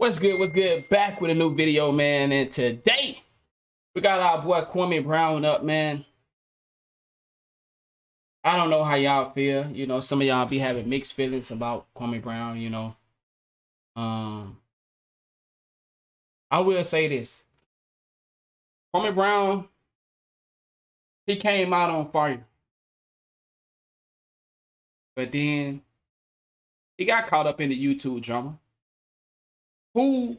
What's good? What's good? Back with a new video, man. And today we got our boy Kwame Brown up, man. I don't know how y'all feel. You know, some of y'all be having mixed feelings about Kwame Brown. I will say this: Kwame Brown, he came out on fire, but then he got caught up in the YouTube drama. Who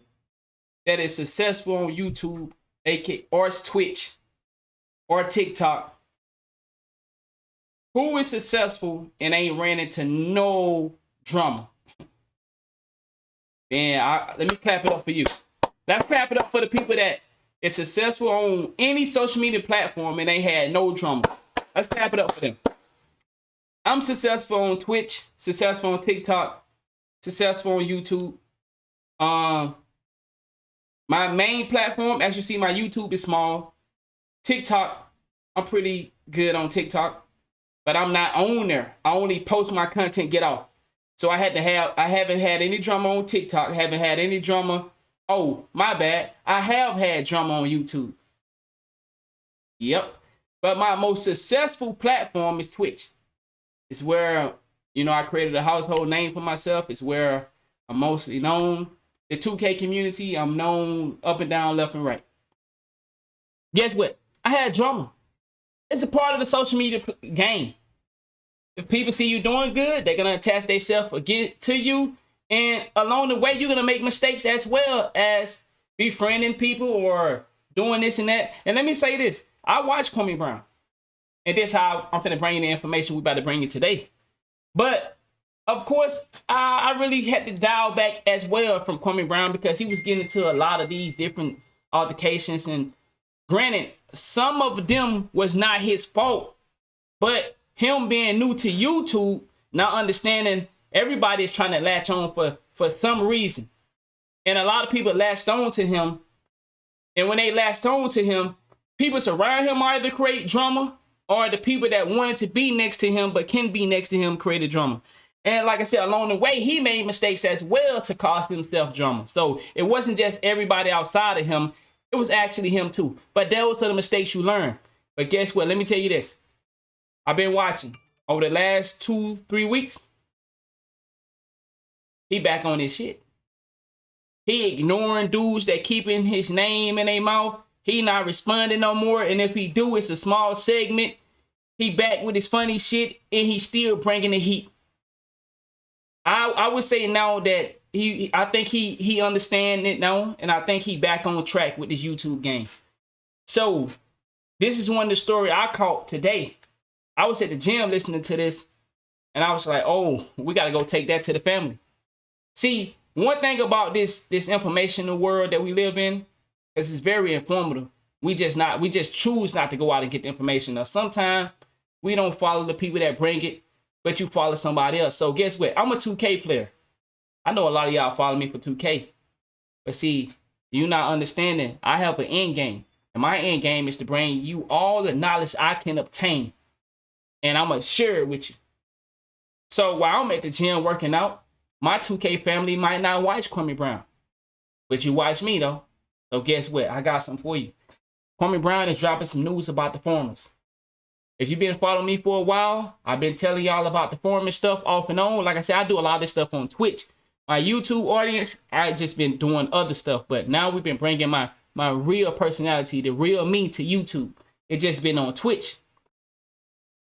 that is successful on YouTube, aka or Twitch or TikTok? Who is successful and ain't ran into no drama? Let me clap it up for you. Let's clap it up for the people that is successful on any social media platform and they had no drama. Let's clap it up for them. I'm successful on Twitch, successful on TikTok, successful on YouTube. My main platform, as you see, my YouTube is small. TikTok, I'm pretty good on TikTok. But I'm not on there. I only post my content, get off. So I haven't had any drama on TikTok. Haven't had any drama. Oh, my bad. I have had drama on YouTube. Yep. But my most successful platform is Twitch. It's where, I created a household name for myself. It's where I'm mostly known. The 2K community, I'm known up and down, left and right. Guess what? I had drama. It's a part of the social media game. If people see you doing good, they're going to attach themselves again to you. And along the way, you're going to make mistakes as well as befriending people or doing this and that. And let me say this. I watch Kwame Brown. And this is how I'm going to bring you the information we're about to bring you today. But, of course, I really had to dial back as well from Kwame Brown because he was getting into a lot of these different altercations. And granted, some of them was not his fault, but him being new to YouTube, not understanding everybody is trying to latch on for some reason. And a lot of people latched on to him. And when they latched on to him, people surround him either create drama or the people that wanted to be next to him but can be next to him created drama. And like I said, along the way, he made mistakes as well to cause himself drama. So it wasn't just everybody outside of him. It was actually him too. But those are the mistakes you learn. But guess what? Let me tell you this. I've been watching over the last 2-3 weeks. He back on his shit. He ignoring dudes that keeping his name in their mouth. He not responding no more. And if he do, it's a small segment. He back with his funny shit and he still bringing the heat. I would say now that I think he understand it now, and I think he back on track with this YouTube game. So this is one of the story I caught today. I was at the gym listening to this, and I was like, oh, we got to go take that to the family. See, one thing about this informational world that we live in is it's very informative. We just choose not to go out and get the information. Now, sometimes we don't follow the people that bring it, but you follow somebody else. So guess what? I'm a 2K player. I know a lot of y'all follow me for 2K. But see, you're not understanding. I have an end game. And my end game is to bring you all the knowledge I can obtain. And I'm going to share it with you. So while I'm at the gym working out, my 2K family might not watch Kwame Brown. But you watch me, though. So guess what? I got something for you. Kwame Brown is dropping some news about the foreigners. If you've been following me for a while, I've been telling y'all about the foreign stuff off and on. Like I said, I do a lot of this stuff on Twitch. My YouTube audience, I just been doing other stuff. But now we've been bringing my real personality, the real me, to YouTube. It just been on Twitch.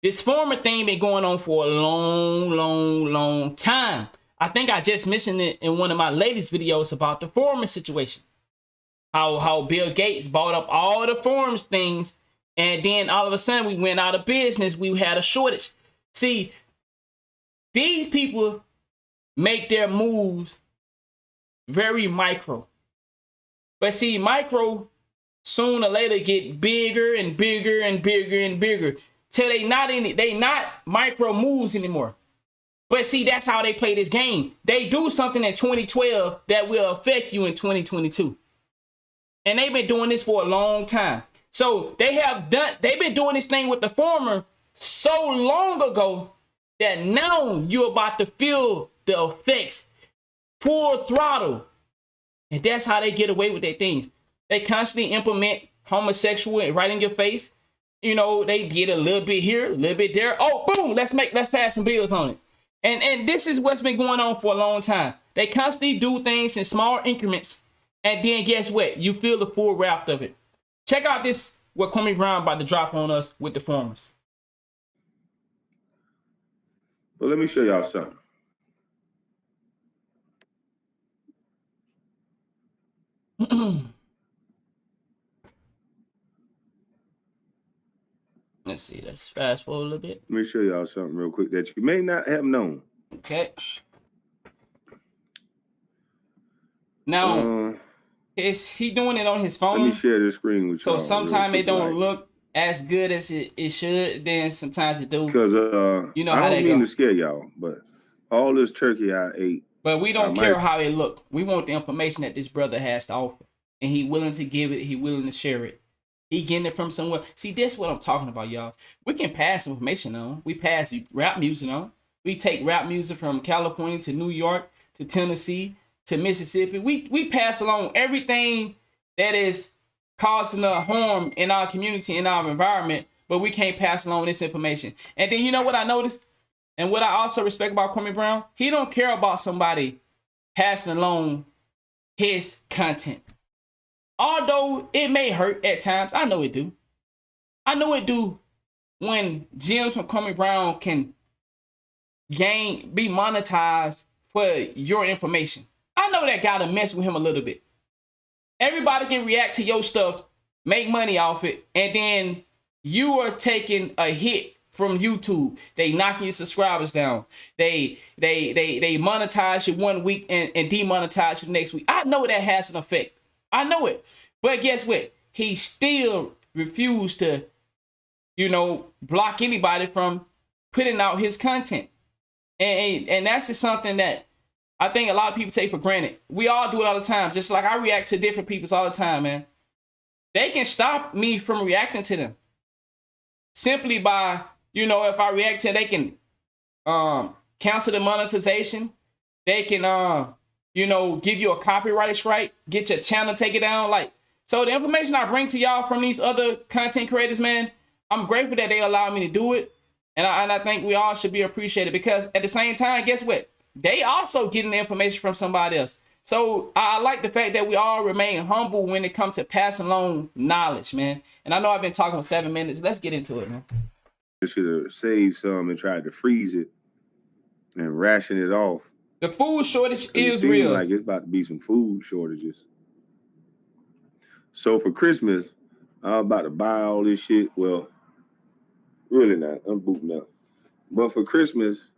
This former thing been going on for a long time. I think I just mentioned it in one of my latest videos about the former situation. How Bill Gates bought up all the forums things, and then all of a sudden we went out of business. We had a shortage. See, these people make their moves very micro. But see, micro sooner or later get bigger and bigger and bigger and bigger till they not micro moves anymore. But see, that's how they play this game. They do something in 2012 that will affect you in 2022. And they've been doing this for a long time. So they've been doing this thing with the former so long ago that now you're about to feel the effects full throttle. And that's how they get away with their things. They constantly implement homosexual right in your face. You know, they get a little bit here, a little bit there. Oh, boom, let's pass some bills on it. And this is what's been going on for a long time. They constantly do things in small increments. And then guess what? You feel the full wrath of it. Check out this, what Kwame Brown about to drop on us with the formers. Well, let me show y'all something. Let's see. Let's fast forward a little bit. Let me show y'all something real quick that you may not have known. Okay. Now, he doing it on his phone. Let me share the screen with y'all. So sometimes it don't look as good as it should. Then sometimes it do. Because you know I how don't mean to scare y'all, but all this turkey I ate. But we don't care how it look. We want the information that this brother has to offer, and he willing to give it. He willing to share it. He getting it from somewhere. See, that's what I'm talking about, y'all. We can pass information on. We pass rap music on. We take rap music from California to New York to Tennessee to Mississippi. We pass along everything that is causing a harm in our community, in our environment, but we can't pass along this information. And then you know what I noticed? And what I also respect about Kwame Brown? He don't care about somebody passing along his content. Although it may hurt at times, I know it do. I know it do when gems from Kwame Brown can be monetized for your information. I know that gotta mess with him a little bit. Everybody can react to your stuff, make money off it, and then you are taking a hit from YouTube. They knocking your subscribers down. They monetize you one week and demonetize you the next week. I know that has an effect. I know it. But guess what? He still refused to, block anybody from putting out his content. And that's just something that I think a lot of people take for granted. We all do it all the time. Just like I react to different people all the time, man. They can stop me from reacting to them. Simply by, if I react to, they can cancel the monetization. They can, give you a copyright strike, get your channel taken down. So the information I bring to y'all from these other content creators, man, I'm grateful that they allow me to do it. And I think we all should be appreciated because at the same time, guess what? They also getting the information from somebody else. So I like the fact that we all remain humble when it comes to passing along knowledge, man. And I know I've been talking for 7 minutes. Let's get into it, man. I should have saved some and tried to freeze it and ration it off. The food shortage is real. Like it's about to be some food shortages. So for Christmas, I'm about to buy all this shit. Well, really not. I'm booting up. But for Christmas,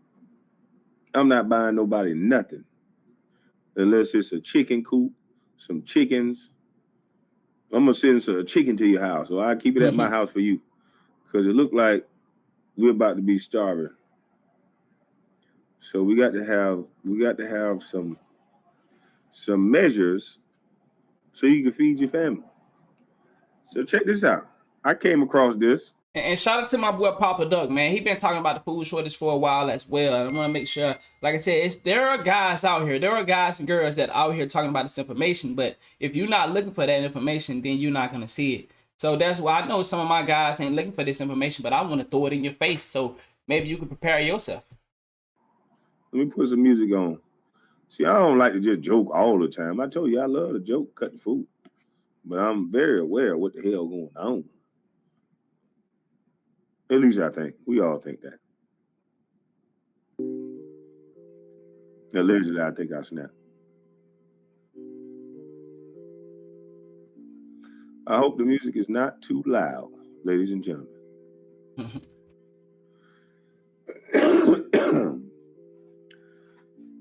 I'm not buying nobody nothing. Unless it's a chicken coop, some chickens. I'm going to send a chicken to your house. So I'll keep it at my house for you. Because it looked like we're about to be starving. So we got to have some measures so you can feed your family. So check this out. I came across this. And shout out to my boy Papa Duck, man. He been talking about the food shortage for a while as well. I want to make sure, like I said, there are guys out here. There are guys and girls that are out here talking about this information. But if you're not looking for that information, then you're not going to see it. So that's why I know some of my guys ain't looking for this information, but I want to throw it in your face. So maybe you can prepare yourself. Let me put some music on. See, I don't like to just joke all the time. I told you I love to joke, cut the food. But I'm very aware of what the hell going on. At least I think. We all think that. Allegedly, I think I snapped. I hope the music is not too loud, ladies and gentlemen.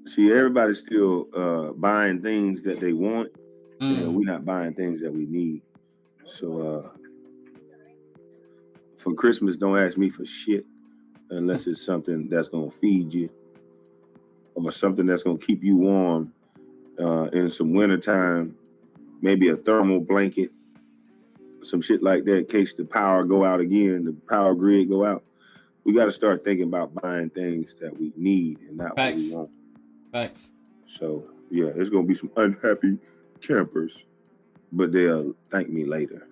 See, everybody's still buying things that they want, and we're not buying things that we need. So for Christmas, don't ask me for shit unless it's something that's going to feed you or something that's going to keep you warm in some wintertime, maybe a thermal blanket, some shit like that in case the power go out again, the power grid go out. We got to start thinking about buying things that we need and not what we want. Facts. So, yeah, there's going to be some unhappy campers, but they'll thank me later.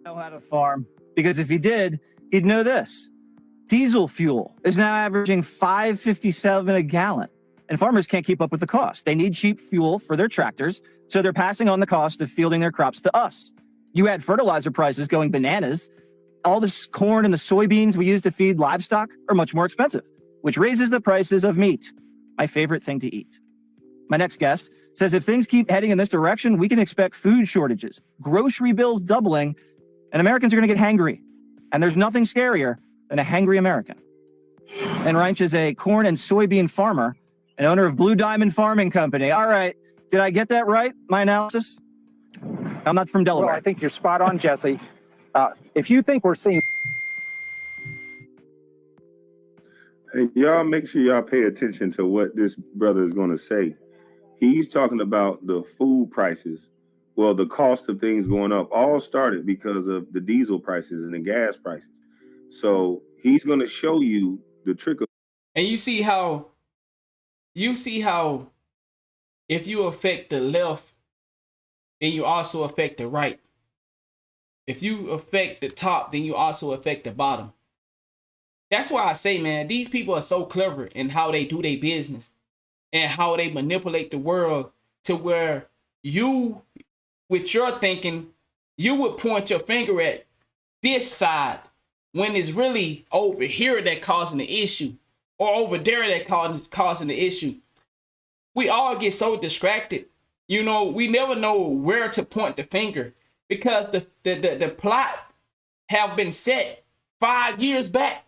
Know how to farm, because if he did, he'd know this. Diesel fuel is now averaging $5.57 a gallon, and farmers can't keep up with the cost. They need cheap fuel for their tractors, so they're passing on the cost of fielding their crops to us. You had fertilizer prices going bananas. All this corn and the soybeans we use to feed livestock are much more expensive, which raises the prices of meat, my favorite thing to eat. My next guest says if things keep heading in this direction, we can expect food shortages, grocery bills doubling, and Americans are going to get hangry. And there's nothing scarier than a hangry American. And Reinch is a corn and soybean farmer and owner of Blue Diamond Farming Company. All right, did I get that right, my analysis? I'm not from Delaware. Well, I think you're spot on, Jesse. If you think we're seeing... Hey, y'all make sure y'all pay attention to what this brother is going to say. He's talking about the food prices. Well, the cost of things going up all started because of the diesel prices and the gas prices. So he's going to show you the trick of. And you see how if you affect the left, then you also affect the right. If you affect the top, then you also affect the bottom. That's why I say, man, these people are so clever in how they do their business and how they manipulate the world to where you, with your thinking, you would point your finger at this side when it's really over here that causing the issue or over there that causing the issue. We all get so distracted. You know, we never know where to point the finger because the plot have been set 5 years back.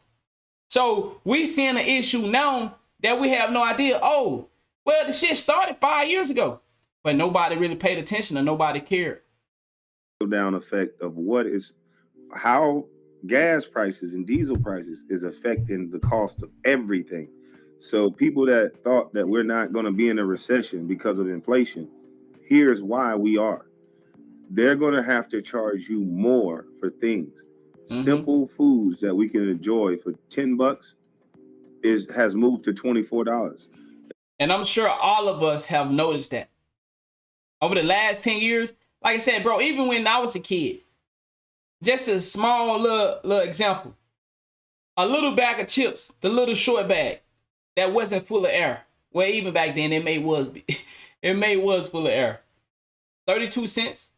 So we seeing an issue now that we have no idea. Oh, well, the shit started 5 years ago, but nobody really paid attention or nobody cared. Down effect of how gas prices and diesel prices is affecting the cost of everything. So people that thought that we're not going to be in a recession because of inflation, here's why we are. They're going to have to charge you more for things. Mm-hmm. Simple foods that we can enjoy for $10 has moved to $24. And I'm sure all of us have noticed that over the last 10 years. Like I said, bro, even when I was a kid, just a small little example, a little bag of chips, the little short bag that wasn't full of air. Well, even back then, it was full of air. 32 cents.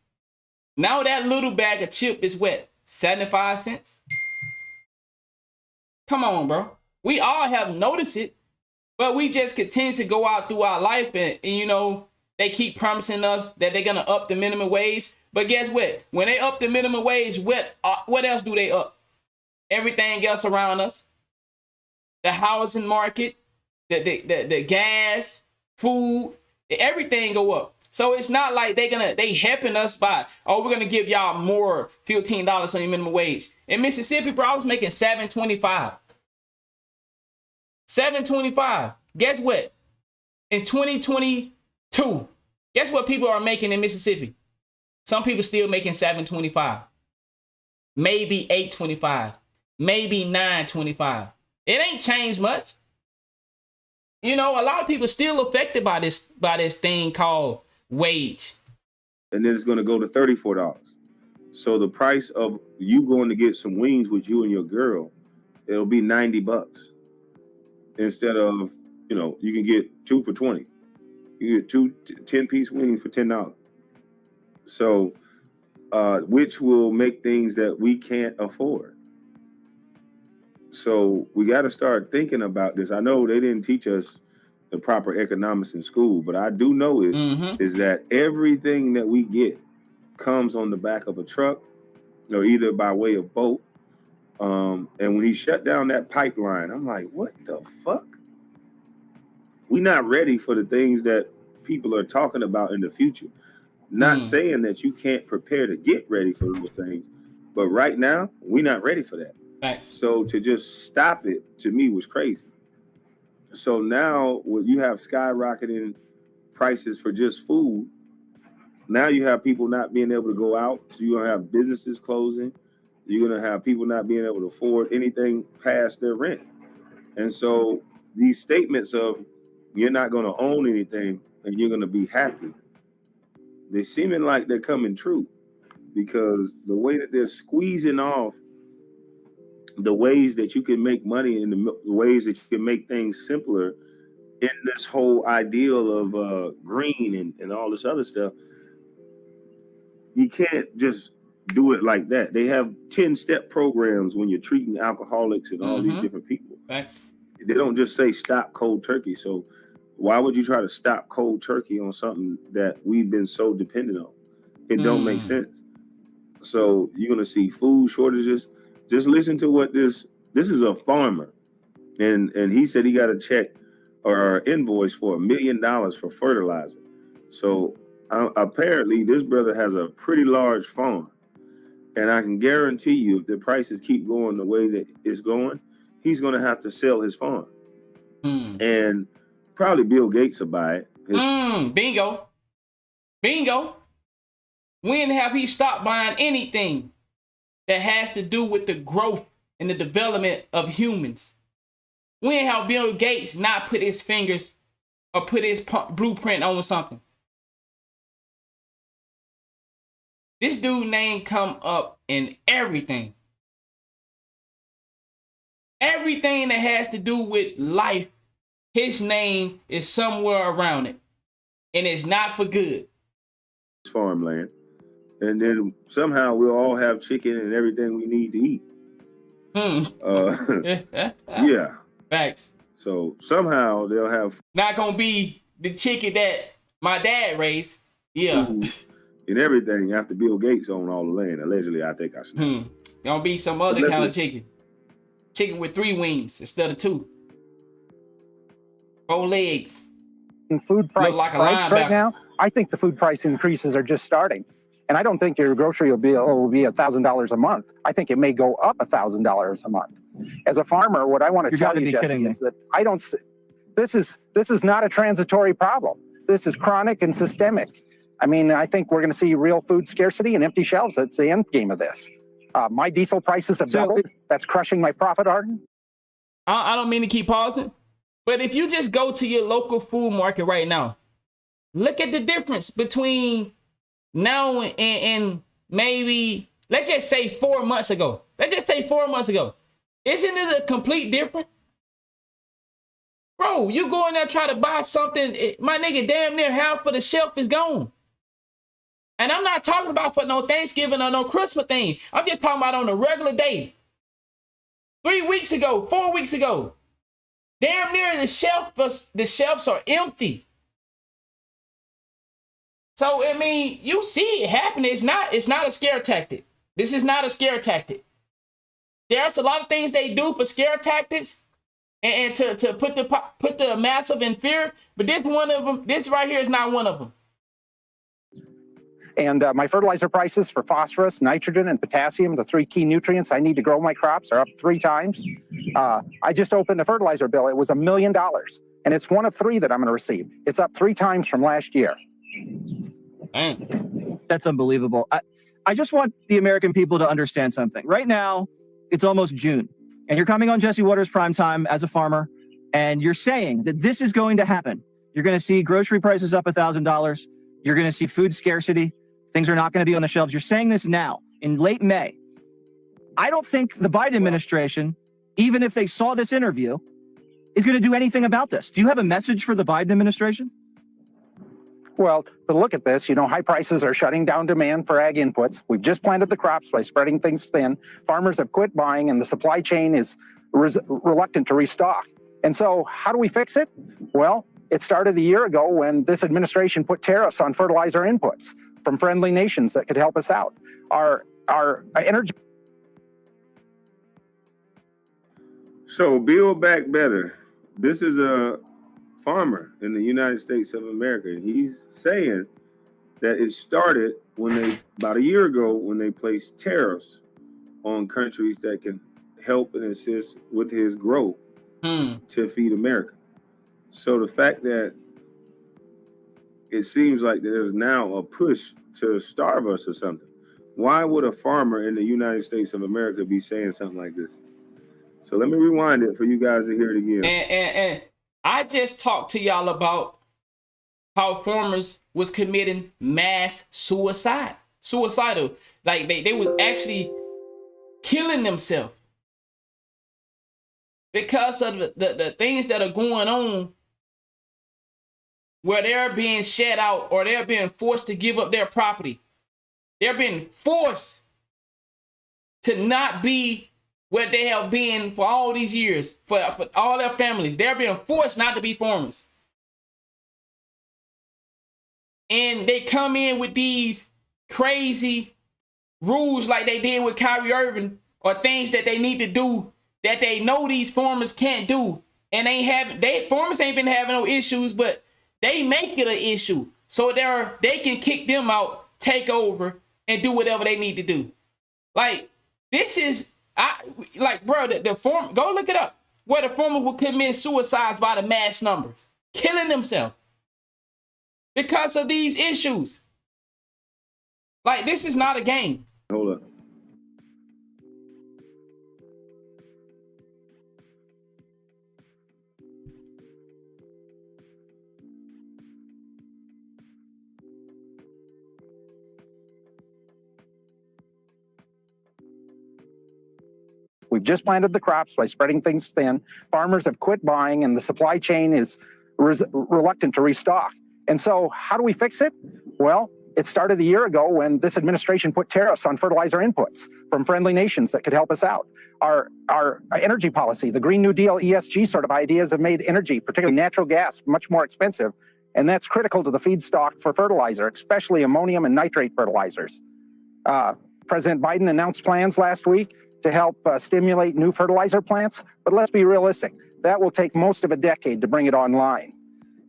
Now that little bag of chip is what? 75 cents? Come on, bro. We all have noticed it, but we just continue to go out through our life and you know, they keep promising us that they're going to up the minimum wage. But guess what? When they up the minimum wage, what else do they up? Everything else around us. The housing market, the gas, food, everything go up. So it's not like they helping us by, oh, we're going to give y'all more $15 on your minimum wage. In Mississippi, bro, I was making $7.25. $7.25. Guess what? In 2022, guess what people are making in Mississippi? Some people still making $7.25. Maybe $8.25. Maybe $9.25. It ain't changed much. You know, a lot of people still affected by this thing called wage. And then it's going to go to $34. So the price of you going to get some wings with you and your girl, it'll be $90 instead of, you know, you can get 2 for $20. You get 2 10-piece wings for $10. So, which will make things that we can't afford. So we got to start thinking about this. I know they didn't teach us the proper economics in school, but I do know is that everything that we get comes on the back of a truck or either by way of boat. And when he shut down that pipeline, I'm like, what the fuck? We're not ready for the things that people are talking about in the future. Not saying that you can't prepare to get ready for those things, but right now, we're not ready for that. Thanks. So to just stop it, to me, was crazy. So now when you have skyrocketing prices for just food, now you have people not being able to go out. So you have businesses closing. You're going to have people not being able to afford anything past their rent. And so these statements of you're not going to own anything and you're going to be happy, they seeming like they're coming true, because the way that they're squeezing off the ways that you can make money and the ways that you can make things simpler in this whole ideal of green and all this other stuff, you can't just do it like that. They have 10-step programs when you're treating alcoholics and all these different people. Thanks. They don't just say stop cold turkey. So why would you try to stop cold turkey on something that we've been so dependent on? It don't make sense. So you're going to see food shortages. Just listen to what this is a farmer. And he said he got a check or invoice for $1 million for fertilizer. So apparently this brother has a pretty large farm. And I can guarantee you, if the prices keep going the way that it's going, he's going to have to sell his farm. And probably Bill Gates will buy it. Bingo. When have he stopped buying anything that has to do with the growth and the development of humans? When have Bill Gates not put his fingers or put his blueprint on something? This dude name come up in everything. Everything that has to do with life, his name is somewhere around it. And it's not for good. Farmland. And then somehow we'll all have chicken and everything we need to eat. Yeah. Facts. So somehow they'll have not gonna be the chicken that my dad raised. Yeah. Food and everything after Bill Gates owned all the land. Allegedly, I think I should. Gonna be some other kind of chicken. Chicken with 3 wings instead of 2. 4 legs. And food price like spikes right now. I think the food price increases are just starting. And I don't think your grocery will be $1,000 a month. I think it may go up $1,000 a month. As a farmer, what I want to tell you, Jesse, is that I don't. This is not a transitory problem. This is chronic and systemic. I mean, I think we're going to see real food scarcity and empty shelves. That's the end game of this. My diesel prices have doubled. That's crushing my profit, Arden. I don't mean to keep pausing, but if you just go to your local food market right now, look at the difference between now and maybe, let's just say 4 months ago. Isn't it a complete difference? Bro, you go in there try to buy something, my nigga, damn near half of the shelf is gone. And I'm not talking about for no Thanksgiving or no Christmas thing. I'm just talking about on a regular day. 3 weeks ago, 4 weeks ago, damn near the shelves are empty. So, I mean, you see it happening. It's not a scare tactic. This is not a scare tactic. There's a lot of things they do for scare tactics and to put the massive in fear, but this one of them, this right here is not one of them. And my fertilizer prices for phosphorus, nitrogen, and potassium, the 3 key nutrients I need to grow my crops, are up 3 times. I just opened a fertilizer bill. It was $1 million, and it's one of 3 that I'm going to receive. It's up 3 times from last year. That's unbelievable. I just want the American people to understand something. Right now, it's almost June, and you're coming on Jesse Waters Primetime as a farmer, and you're saying that this is going to happen. You're going to see grocery prices up $1,000. You're going to see food scarcity. Things are not going to be on the shelves. You're saying this now in late May. I don't think the Biden administration, even if they saw this interview, is going to do anything about this. Do you have a message for the Biden administration? Well, but look at this. High prices are shutting down demand for ag inputs. We've just planted the crops by spreading things thin. Farmers have quit buying, and the supply chain is reluctant to restock. And so how do we fix it? Well, it started a year ago when this administration put tariffs on fertilizer inputs from friendly nations that could help us out. Our energy. So Build Back Better. This is a farmer in the United States of America. He's saying that it started about a year ago when they placed tariffs on countries that can help and assist with his growth to feed America. So the fact that it seems like there's now a push to starve us or something, Why would a farmer in the United States of America be saying something like this? So let me rewind it for you guys to hear it again. And I just talked to y'all about how farmers was committing mass suicidal. Like they was actually killing themselves because of the things that are going on, where they're being shed out or they're being forced to give up their property. They're being forced to not be where they have been for all these years, for all their families. They're being forced not to be farmers. And they come in with these crazy rules like they did with Kyrie Irving, or things that they need to do that they know these farmers can't do. And farmers ain't been having no issues, but they make it an issue. So they can kick them out, take over, and do whatever they need to do. Like, this is, bro, the form, go look it up, where the farmers will commit suicides by the mass numbers, killing themselves because of these issues. Like, this is not a game. Hold up. We've just planted the crops by spreading things thin. Farmers have quit buying, and the supply chain is reluctant to restock. And so how do we fix it? Well, it started a year ago when this administration put tariffs on fertilizer inputs from friendly nations that could help us out. Our energy policy, the Green New Deal, ESG sort of ideas have made energy, particularly natural gas, much more expensive. And that's critical to the feedstock for fertilizer, especially ammonium and nitrate fertilizers. President Biden announced plans last week to help stimulate new fertilizer plants. But let's be realistic. That will take most of a decade to bring it online.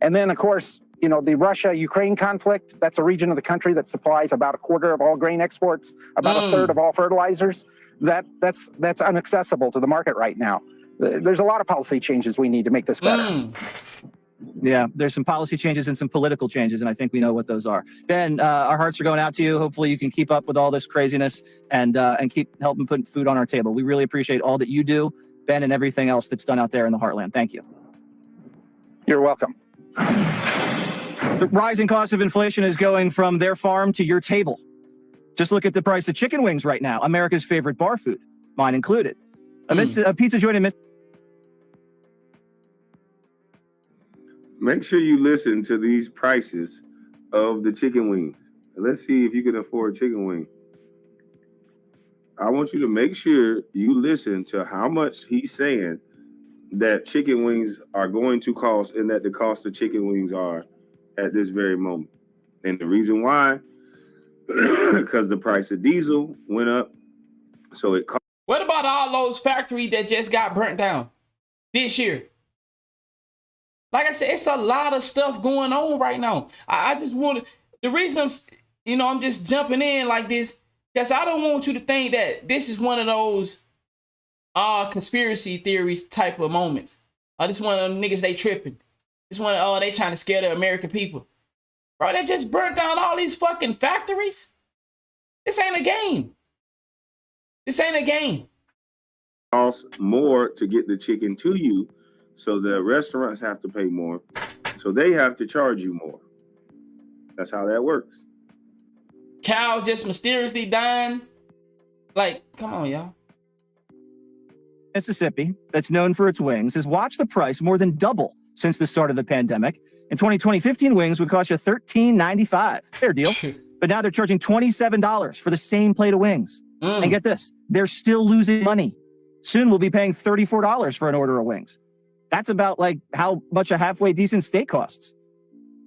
And then, of course, you know, the Russia-Ukraine conflict, that's a region of the country that supplies about a quarter of all grain exports, about a third of all fertilizers. That's inaccessible to the market right now. There's a lot of policy changes we need to make this better. Yeah, there's some policy changes and some political changes, and I think we know what those are. Ben, our hearts are going out to you. Hopefully you can keep up with all this craziness and keep helping put food on our table. We really appreciate all that you do, Ben, and everything else that's done out there in the heartland. Thank you. You're welcome. The rising cost of inflation is going from their farm to your table. Just look at the price of chicken wings right now, America's favorite bar food, mine included. A pizza joint in Make sure you listen to these prices of the chicken wings. Let's see if you can afford chicken wings. I want you to make sure you listen to how much he's saying that chicken wings are going to cost, and that the cost of chicken wings are at this very moment. And the reason why, because the price of diesel went up. So it cost. What about all those factories that just got burnt down this year? Like I said, it's a lot of stuff going on right now. I just want to, the reason I'm just jumping in like this, because I don't want you to think that this is one of those conspiracy theories type of moments. This one of them niggas, they tripping. This one, they trying to scare the American people. Bro, they just burnt down all these fucking factories. This ain't a game. This ain't a game. Costs more to get the chicken to you. So the restaurants have to pay more. So they have to charge you more. That's how that works. Cow just mysteriously dying. Like, come on, y'all. Mississippi, that's known for its wings, has watched the price more than double since the start of the pandemic. In 2020, 15 wings would cost you $13.95. Fair deal. But now they're charging $27 for the same plate of wings. And get this, they're still losing money. Soon we'll be paying $34 for an order of wings. That's about like how much a halfway decent steak costs.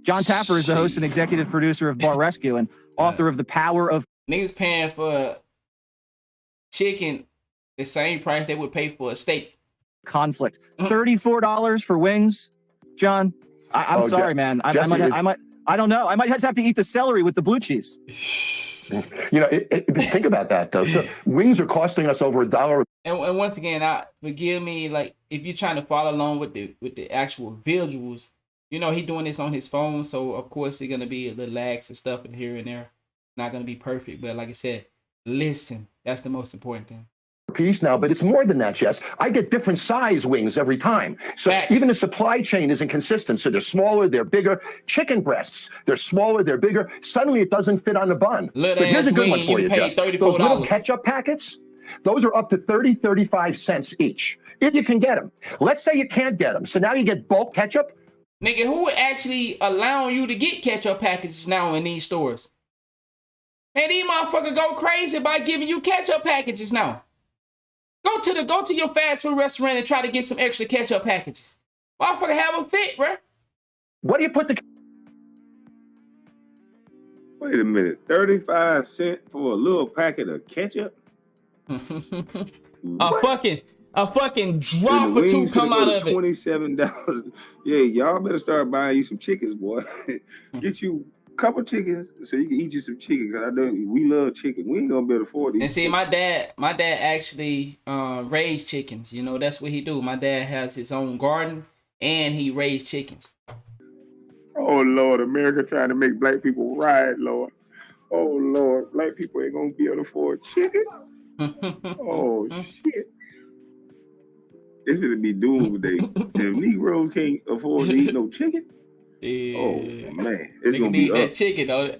John Tapper is the host and executive producer of Bar Rescue and author of The Power of... Niggas paying for chicken the same price they would pay for a steak. Conflict. $34 for wings. John, I'm sorry, man. I don't know. I might just have to eat the celery with the blue cheese. Think about that, though. So wings are costing us over $1. And once again, forgive me, like, if you're trying to follow along with the actual visuals, he doing this on his phone, so of course it's gonna be a little lags and stuff in here and there. It's not gonna be perfect, but like I said, Listen, that's the most important thing. Piece now, but it's more than that, Jess. I get different size wings every time. So Facts. even the supply chain isn't consistent. So they're smaller, they're bigger. Chicken breasts, they're smaller, they're bigger. Suddenly it doesn't fit on the bun. Little But here's a ass good one wing, for you you, pay Jess. $34. Those little ketchup packets, those are up to 30, 35 cents each, if you can get them. Let's say you can't get them. So now you get bulk ketchup. Nigga, who actually allowing you to get ketchup packages now in these stores? Man, these motherfuckers go crazy by giving you ketchup packages now. Go to your fast food restaurant and try to get some extra ketchup packages. Motherfucker have a fit, bro. What do you put the Wait a minute, 35 cents for a little packet of ketchup? A fucking drop And the or two wings come finna go out to of it. $27. Yeah, y'all better start buying you some chickens, boy. Get you a couple chickens so you can eat you some chicken. Cause I know we love chicken. We ain't gonna be able to afford these. And see, my dad actually raised chickens. You know, that's what he do. My dad has his own garden and he raised chickens. Oh Lord, America trying to make black people riot, Lord. Oh Lord, black people ain't gonna be able to afford chicken. Oh shit. It's gonna be doomsday. If Negroes can't afford to eat no chicken, Yeah. oh man, it's gonna need be that up. chicken, though.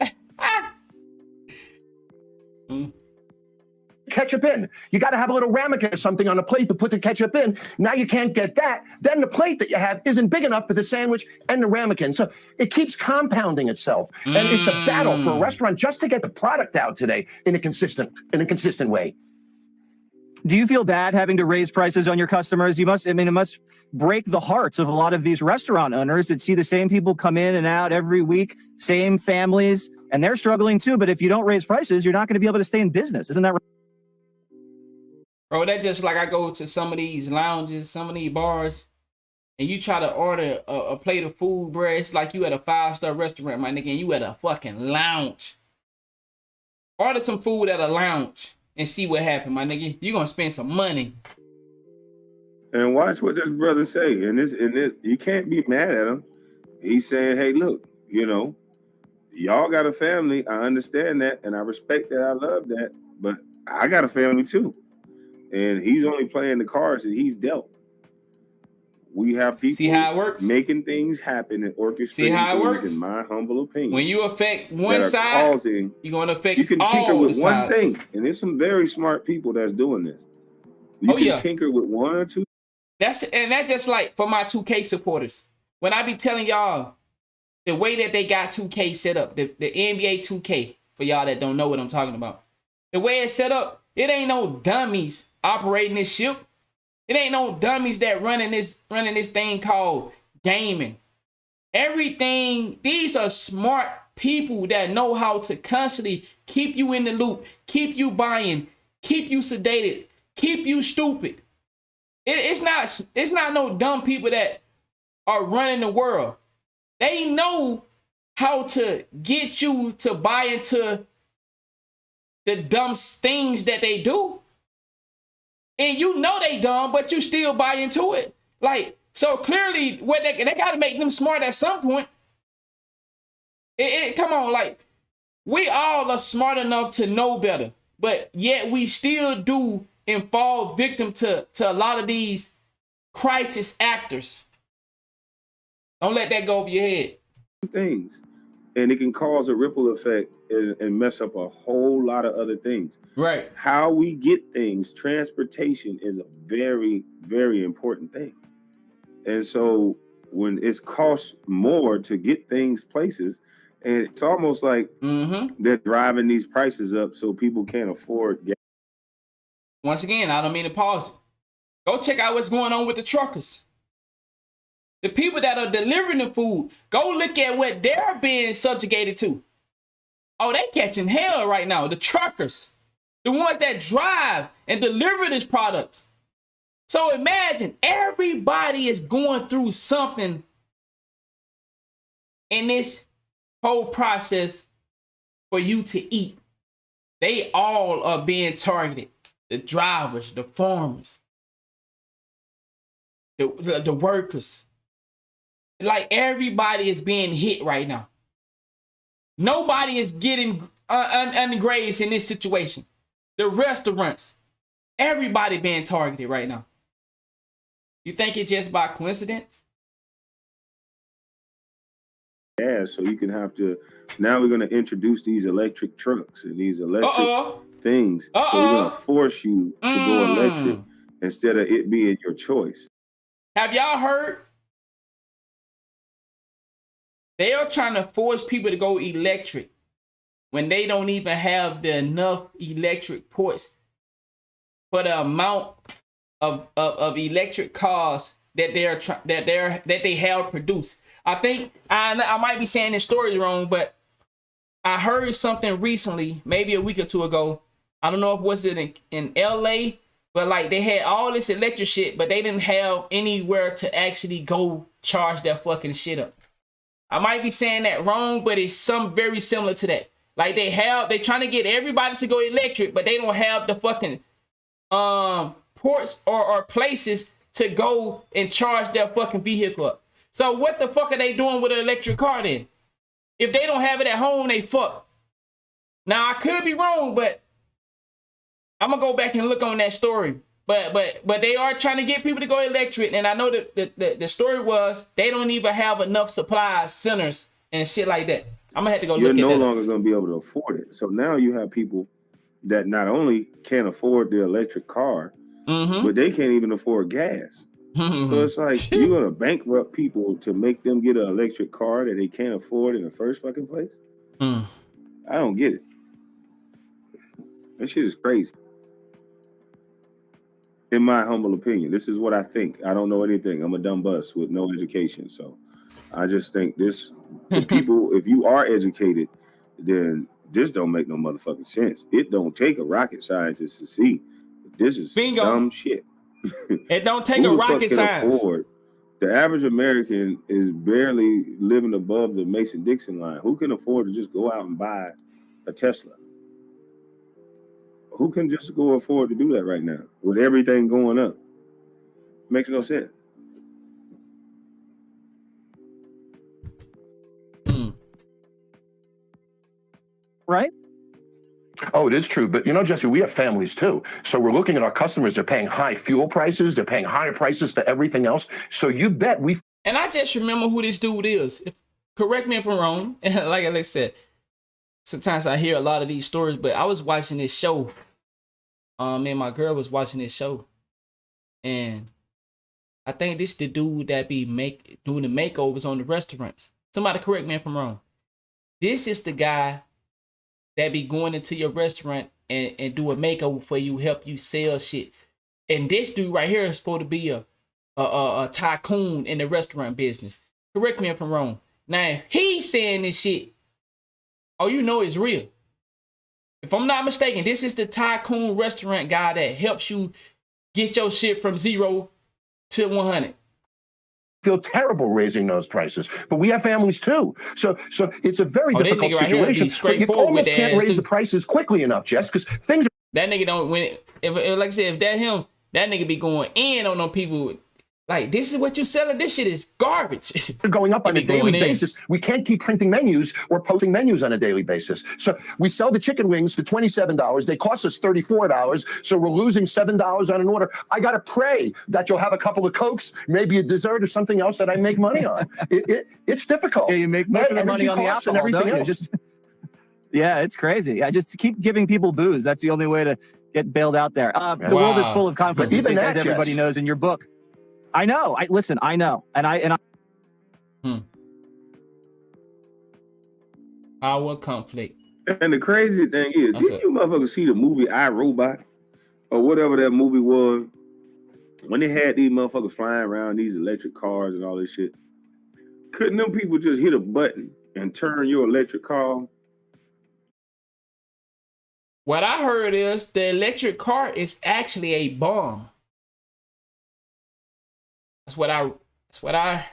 ketchup in? You got to have a little ramekin or something on the plate to put the ketchup in. Now you can't get that. Then the plate that you have isn't big enough for the sandwich and the ramekin. So it keeps compounding itself. And it's a battle for a restaurant just to get the product out today in a consistent way. Do you feel bad having to raise prices on your customers? It must break the hearts of a lot of these restaurant owners that see the same people come in and out every week, same families, and they're struggling too. But if you don't raise prices, you're not going to be able to stay in business. Isn't that right? Bro, that's just like I go to some of these lounges, some of these bars, and you try to order a plate of food, bro. It's like you at a 5-star restaurant, my nigga, and you at a fucking lounge. Order some food at a lounge and see what happens, my nigga. You gonna spend some money. And watch what this brother say. And this, you can't be mad at him. He's saying, hey, look, y'all got a family. I understand that, and I respect that. I love that. But I got a family too. And he's only playing the cards that he's dealt. We have people see how it works? Making things happen and orchestrating things, in my humble opinion. When you affect one side, you're going to affect all the sides. You can tinker with one thing. And there's some very smart people that's doing this. You can tinker with one or two. That's just like for my 2K supporters. When I be telling y'all the way that they got 2K set up, the NBA 2K, for y'all that don't know what I'm talking about. The way it's set up, it ain't no dummies operating this ship. It ain't no dummies that running this thing called gaming. Everything, these are smart people that know how to constantly keep you in the loop, keep you buying, keep you sedated, keep you stupid. It's not no dumb people that are running the world. They know how to get you to buy into the dumb things that they do. And you know they dumb, but you still buy into it. Like, so clearly, what they got to make them smart at some point. Come on, like, we all are smart enough to know better, but yet we still do fall victim to a lot of these crisis actors. Don't let that go over your head. Things. And it can cause a ripple effect and mess up a whole lot of other things. Right. How we get things, transportation is a very, very important thing. And so when it costs more to get things places, and it's almost like they're driving these prices up so people can't afford gas. Once again, I don't mean to pause it. Go check out what's going on with the truckers. The people that are delivering the food, go look at what they're being subjugated to. Oh, they catching hell right now. The truckers, the ones that drive and deliver these products. So imagine everybody is going through something in this whole process for you to eat. They all are being targeted. The drivers, the farmers, the workers. Like everybody is being hit right now. Nobody is getting ungrazed in this situation. the restaurants. Everybody being targeted right now. You think it's just by coincidence? Yeah, so you can have to. Now we're going to introduce these electric trucks and these electric things. So we're going to force you to go electric instead of it being your choice. Have y'all heard? They are trying to force people to go electric when they don't even have enough electric ports for the amount of electric cars that they have produced. I think I might be saying this story wrong, but I heard something recently, maybe a week or two ago. I don't know if was it in LA, but like they had all this electric shit, but they didn't have anywhere to actually go charge their fucking shit up. I might be saying that wrong, but it's something very similar to that. Like they trying to get everybody to go electric, but they don't have the fucking ports or places to go and charge their fucking vehicle up. So what the fuck are they doing with an electric car then? If they don't have it at home, they fuck. Now I could be wrong, but I'm gonna go back and look on that story. But they are trying to get people to go electric, and I know that the story was they don't even have enough supply centers and shit like that. I'm gonna have to go look at that. You're no longer gonna be able to afford it. So now you have people that not only can't afford the electric car, but they can't even afford gas. So it's like you're gonna bankrupt people to make them get an electric car that they can't afford in the first fucking place. I don't get it. That shit is crazy. In my humble opinion, this is what I think. I don't know anything. I'm a dumb bus with no education. So I just think this, people, if you are educated, then this don't make no motherfucking sense. It don't take a rocket scientist to see this is dumb shit. It don't take a rocket science. The average American is barely living above the Mason-Dixon line. Who can afford to just go out and buy a Tesla? Who can just go afford to do that right now with everything going up? Makes no sense. Right? Oh, it is true. But, you know, Jesse, we have families, too. So we're looking at our customers. They're paying high fuel prices. They're paying higher prices for everything else. So you bet we... And I just remember who this dude is. Correct me if I'm wrong. Like I said, sometimes I hear a lot of these stories, but I was watching this show. Me and my girl was watching this show. And I think this the dude that be doing the makeovers on the restaurants. Somebody correct me if I'm wrong. This is the guy that be going into your restaurant and do a makeover for you, help you sell shit. And this dude right here is supposed to be a tycoon in the restaurant business. Correct me if I'm wrong. Now, he's saying this shit. Oh, you know it's real. If I'm not mistaken, this is the tycoon restaurant guy that helps you get your shit from 0 to 100. Feel terrible raising those prices, but we have families too. So it's a very difficult situation. But you almost can't raise the prices quickly enough, Jess, because things are... That nigga don't win. If like I said, if that him, that nigga be going in on them people. Like, this is what you selling. This shit is garbage. They're going up on a daily basis. We can't keep printing menus or posting menus on a daily basis. So we sell the chicken wings for $27. They cost us $34. So we're losing $7 on an order. I got to pray that you'll have a couple of Cokes, maybe a dessert or something else that I make money on. It's difficult. Yeah, you make most of the money on the alcohol, and everything else. Just, yeah, it's crazy. I just keep giving people booze. That's the only way to get bailed out there. The world is full of conflict, as everybody knows in your book. I know. Listen. I know, and I. Our conflict. And the crazy thing is, did you motherfuckers see the movie I, Robot, or whatever that movie was? When they had these motherfuckers flying around these electric cars and all this shit, couldn't them people just hit a button and turn your electric car on? What I heard is the electric car is actually a bomb. That's what I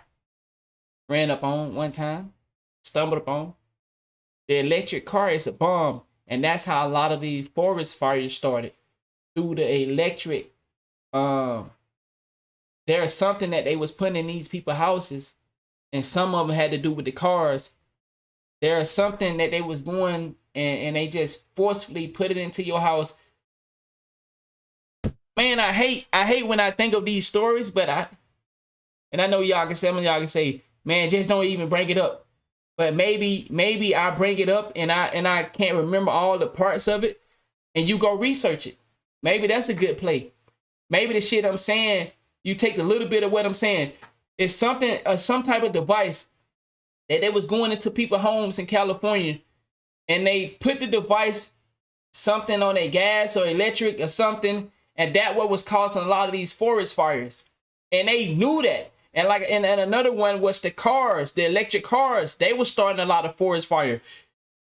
ran up on one time, stumbled upon. The electric car is a bomb, and that's how a lot of the forest fires started, through the electric. There is something that they was putting in these people's houses, and some of them had to do with the cars. There is something that they was doing, and they just forcefully put it into your house man, I hate when I think of these stories, but I know y'all can say, man, just don't even bring it up. But maybe I bring it up and I can't remember all the parts of it, and you go research it. Maybe that's a good play. Maybe the shit I'm saying, you take a little bit of what I'm saying. It's something, some type of device that they was going into people's homes in California, and they put the device something on a gas or electric or something, and that what was causing a lot of these forest fires. And they knew that. And another one was the cars, the electric cars. They were starting a lot of forest fire.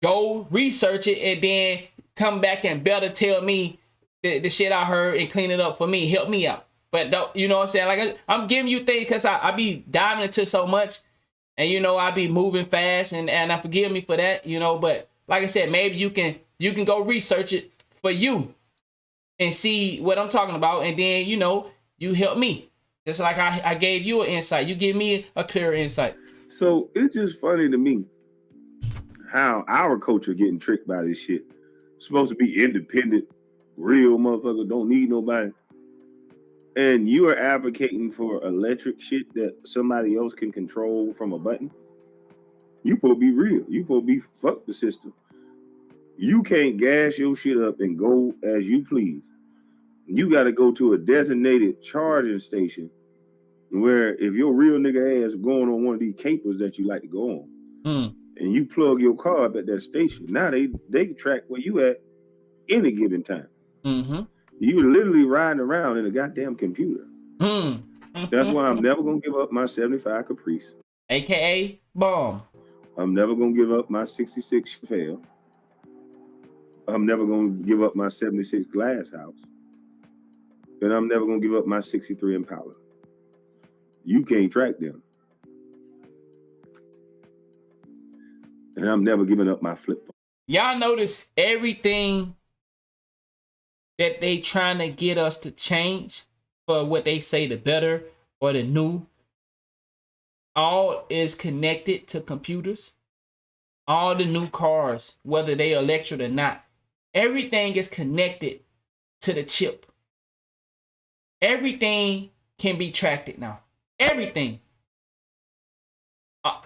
Go research it and then come back and better tell me the shit I heard and clean it up for me. Help me out. But don't, you know what I'm saying? Like, I'm giving you things because I be diving into so much, and you know I be moving fast, and I forgive me for that, you know. But like I said, maybe you can go research it for you and see what I'm talking about, and then you know you help me. Just like I gave you an insight, you give me a clear insight. So it's just funny to me how our culture getting tricked by this shit. Supposed to be independent, real motherfucker, don't need nobody. And you are advocating for electric shit that somebody else can control from a button. You supposed to be real. You supposed to be fuck the system. You can't gas your shit up and go as you please. You got to go to a designated charging station where if your real nigga ass going on one of these capers that you like to go on, and you plug your car up at that station, now they track where you at any given time. Mm-hmm. You literally riding around in a goddamn computer. That's why I'm never going to give up my 75 Caprice. AKA bomb. I'm never going to give up my 66 Chevelle. I'm never going to give up my 76 Glass House. And I'm never going to give up my 63 Impala. You can't track them. And I'm never giving up my flip phone. Y'all notice everything that they trying to get us to change for what they say the better or the new, all is connected to computers. All the new cars, whether they electric or not, everything is connected to the chip. Everything can be tracked now. Everything.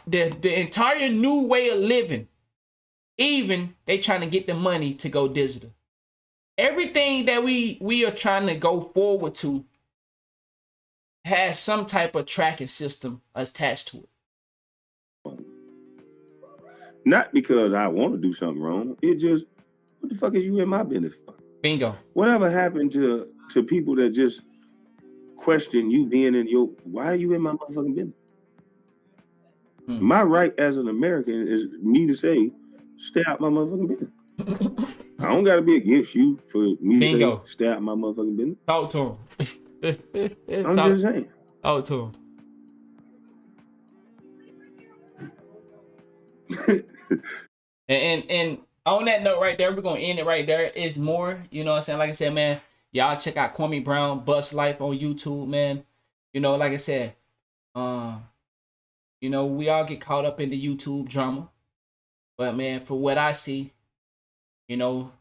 The entire new way of living, even they trying to get the money to go digital. Everything that we are trying to go forward to has some type of tracking system attached to it. Not because I want to do something wrong. It just, what the fuck is you in my business for? Bingo. Whatever happened to people that just question you being in your, why are you in my motherfucking business? My right as an American is me to say, stay out my motherfucking business. I don't gotta be against you for me Bingo. to say, stay out my motherfucking business. Talk to him. I'm just saying. Talk to him. and on that note right there, we're gonna end it right there. It's more, you know what I'm saying? Like I said, man, y'all check out Kwame Brown Bus Life on YouTube, man. You know, like I said, you know, we all get caught up in the YouTube drama. But man, for what I see, you know,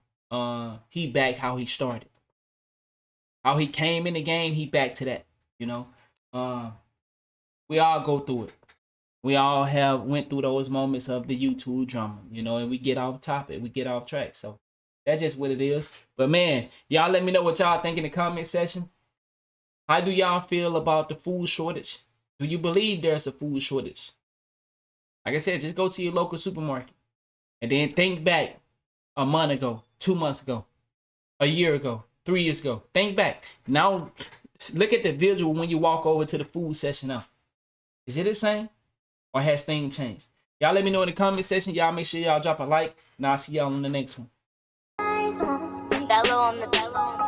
he back how he started. How he came in the game, he back to that, you know. We all go through it. We all have went through those moments of the YouTube drama, you know, and we get off topic, we get off track. So that's just what it is. But man, y'all let me know what y'all think in the comment section. How do y'all feel about the food shortage? Do you believe there's a food shortage? Like I said, just go to your local supermarket and then think back a month ago, 2 months ago, a year ago, 3 years ago. Think back. Now, look at the visual when you walk over to the food section now. Is it the same? Or has things changed? Y'all let me know in the comment section. Y'all make sure y'all drop a like. And I'll see y'all on the next one. Bello on the bello.